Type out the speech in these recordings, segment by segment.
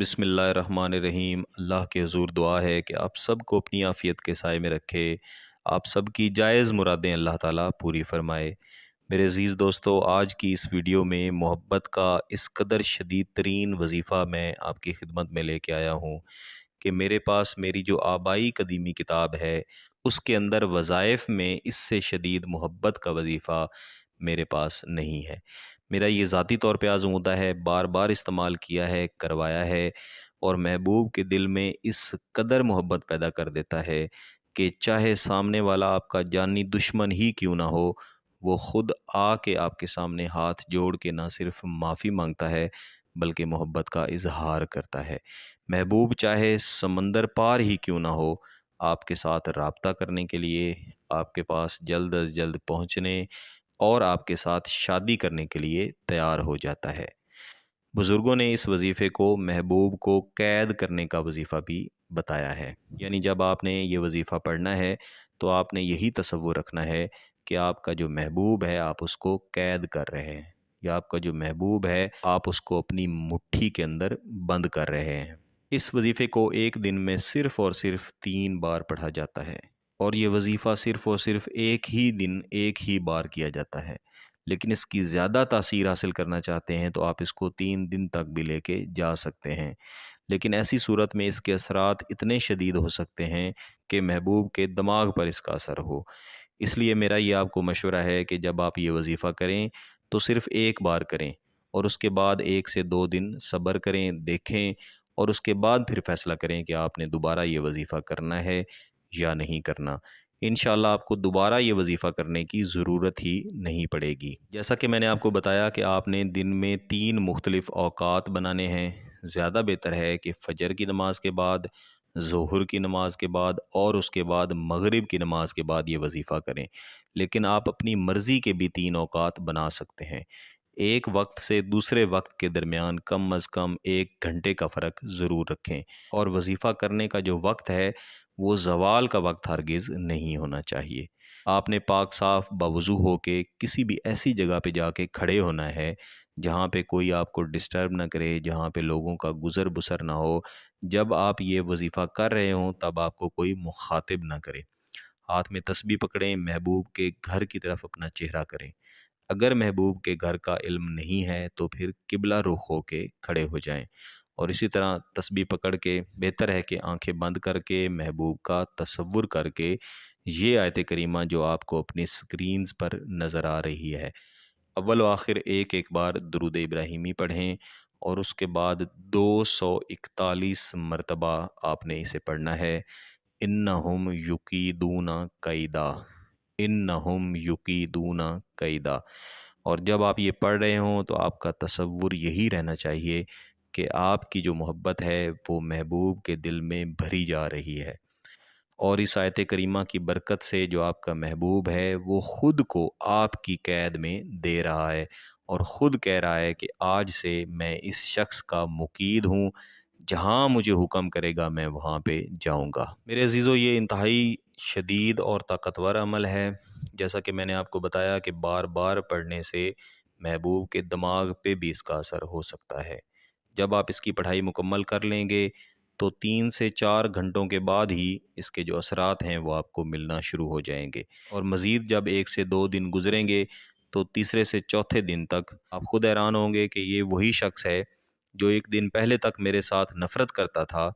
बिस्मिल्लाहिर्रहमानिर्रहीम। अल्लाह के हुज़ूर दुआ है कि आप सब को अपनी आफ़ियत के साए में रखे, आप सब की जायज़ मुरादें अल्लाह ताला पूरी फ़रमाए। मेरे अज़ीज़ दोस्तों, आज की इस वीडियो में मोहब्बत का इस कदर शदीद तरीन वजीफ़ा मैं आपकी खिदमत में लेके आया हूँ कि मेरे पास मेरी जो आबाई कदीमी किताब है उसके अंदर वज़ाइफ में इससे शदीद मोहब्बत का वजीफ़ा मेरे पास नहीं है। मेरा ये ज़ाती तौर पे आज़मूदा है, बार बार इस्तेमाल किया है, करवाया है, और महबूब के दिल में इस कदर मोहब्बत पैदा कर देता है कि चाहे सामने वाला आपका जानी दुश्मन ही क्यों ना हो, वो ख़ुद आके आपके सामने हाथ जोड़ के ना सिर्फ माफ़ी मांगता है बल्कि मोहब्बत का इजहार करता है। महबूब चाहे समंदर पार ही क्यों ना हो, आपके साथ राब्ता करने के लिए, आपके पास जल्द अज जल्द पहुँचने और आपके साथ शादी करने के लिए तैयार हो जाता है। बुज़ुर्गों ने इस वजीफ़े को महबूब को कैद करने का वजीफ़ा भी बताया है। यानी जब आपने ये वजीफ़ा पढ़ना है तो आपने यही तसव्वुर रखना है कि आपका जो महबूब है आप उसको कैद कर रहे हैं, या आपका जो महबूब है आप उसको अपनी मुट्ठी के अंदर बंद कर रहे हैं। इस वजीफ़े को एक दिन में सिर्फ़ और सिर्फ 3 बार पढ़ा जाता है, और ये वजीफ़ा सिर्फ़ और सिर्फ एक ही दिन एक ही बार किया जाता है। लेकिन इसकी ज़्यादा तासीर हासिल करना चाहते हैं तो आप इसको 3 दिन तक भी लेके जा सकते हैं। लेकिन ऐसी सूरत में इसके असरात इतने शदीद हो सकते हैं कि महबूब के दिमाग पर इसका असर हो। इसलिए मेरा ये आपको मशवरा है कि जब आप ये वजीफ़ा करें तो सिर्फ़ एक बार करें, और उसके बाद 1 से 2 दिन सब्र करें, देखें, और उसके बाद फिर फ़ैसला करें कि आपने दोबारा ये वजीफ़ा करना है या नहीं करना। इंशाअल्लाह आपको दोबारा ये वजीफ़ा करने की ज़रूरत ही नहीं पड़ेगी। जैसा कि मैंने आपको बताया कि आपने दिन में 3 मुख्तलिफ़ औक़ात बनाने हैं। ज़्यादा बेहतर है कि फ़जर की नमाज़ के बाद, ज़ोहर की नमाज़ के बाद और उसके बाद मगरिब की नमाज़ के बाद ये वजीफ़ा करें। लेकिन आप अपनी मर्ज़ी के भी 3 औक़ात बना सकते हैं। एक वक्त से दूसरे वक्त के दरमियान कम अज़ कम 1 घंटे का फ़र्क ज़रूर रखें, और वजीफ़ा करने का जो वक्त है वो ज़वाल का वक्त हरगिज़ नहीं होना चाहिए। आपने पाक साफ़ बावुज़ू हो के किसी भी ऐसी जगह पे जाके खड़े होना है जहाँ पे कोई आपको डिस्टर्ब ना करे, जहाँ पे लोगों का गुज़र बसर ना हो। जब आप ये वजीफ़ा कर रहे हों तब आपको कोई मुखातिब ना करे। हाथ में तस्बीह पकड़ें, महबूब के घर की तरफ अपना चेहरा करें। अगर महबूब के घर का इल्म नहीं है तो फिर किबला रुख होके खड़े हो जाएं, और इसी तरह तस्बीह पकड़ के बेहतर है कि आंखें बंद करके महबूब का तसव्वुर करके ये आयत करीमा जो आपको अपनी स्क्रीन्स पर नज़र आ रही है, अव्वल व आखिर एक एक बार दुरूद इब्राहिमी पढ़ें, और उसके बाद 241 मरतबा आपने इसे पढ़ना है। इन्नहुम युकीदूना कैदा, इन्नहुम युकीदूना कैदा। और जब आप ये पढ़ रहे हों तो आपका तसव्वुर यही रहना चाहिए कि आपकी जो मोहब्बत है वो महबूब के दिल में भरी जा रही है, और इस आयत करीमा की बरकत से जो आपका महबूब है वो ख़ुद को आपकी कैद में दे रहा है, और ख़ुद कह रहा है कि आज से मैं इस शख्स का मुकीद हूँ, जहाँ मुझे हुक्म करेगा मैं वहाँ पे जाऊँगा। मेरे अज़ीज़ों, ये इंतहाई शदीद और ताकतवर अमल है। जैसा कि मैंने आपको बताया कि बार बार पढ़ने से महबूब के दिमाग पे भी इसका असर हो सकता है। जब आप इसकी पढ़ाई मुकम्मल कर लेंगे तो 3 से 4 घंटों के बाद ही इसके जो असरात हैं वो आपको मिलना शुरू हो जाएंगे, और मज़ीद जब 1 से 2 दिन गुजरेंगे तो तीसरे से चौथे दिन तक आप खुद हैरान होंगे कि ये वही शख्स है जो एक दिन पहले तक मेरे साथ नफ़रत करता था,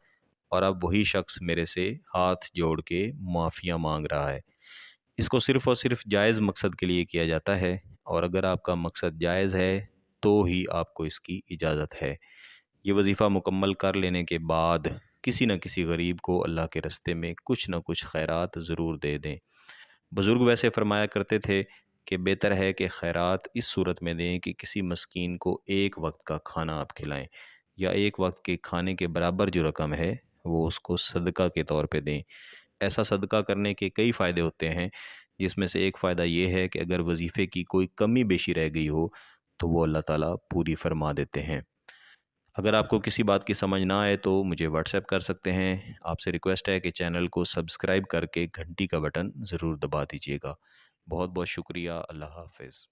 और अब वही शख्स मेरे से हाथ जोड़ के माफ़ियाँ मांग रहा है। इसको सिर्फ़ और सिर्फ जायज़ मकसद के लिए किया जाता है, और अगर आपका मकसद जायज़ है तो ही आपको इसकी इजाज़त है। ये वजीफ़ा मुकम्मल कर लेने के बाद किसी न किसी गरीब को अल्लाह के रस्ते में कुछ न कुछ खैरात ज़रूर दे दें। बुज़ुर्ग वैसे फ़रमाया करते थे कि बेहतर है कि खैरात इस सूरत में दें कि किसी मस्कीन को एक वक्त का खाना आप खिलाएं, या एक वक्त के खाने के बराबर जो रकम है वो उसको सदका के तौर पे दें। ऐसा सदका करने के कई फ़ायदे होते हैं, जिसमें से एक फ़ायदा ये है कि अगर वजीफ़े की कोई कमी बेशी रह गई हो तो वो अल्लाह ताला पूरी फरमा देते हैं। अगर आपको किसी बात की समझ ना आए तो मुझे व्हाट्सएप कर सकते हैं। आपसे रिक्वेस्ट है कि चैनल को सब्सक्राइब करके घंटी का बटन ज़रूर दबा दीजिएगा। बहुत बहुत शुक्रिया। अल्लाह हाफ़िज़।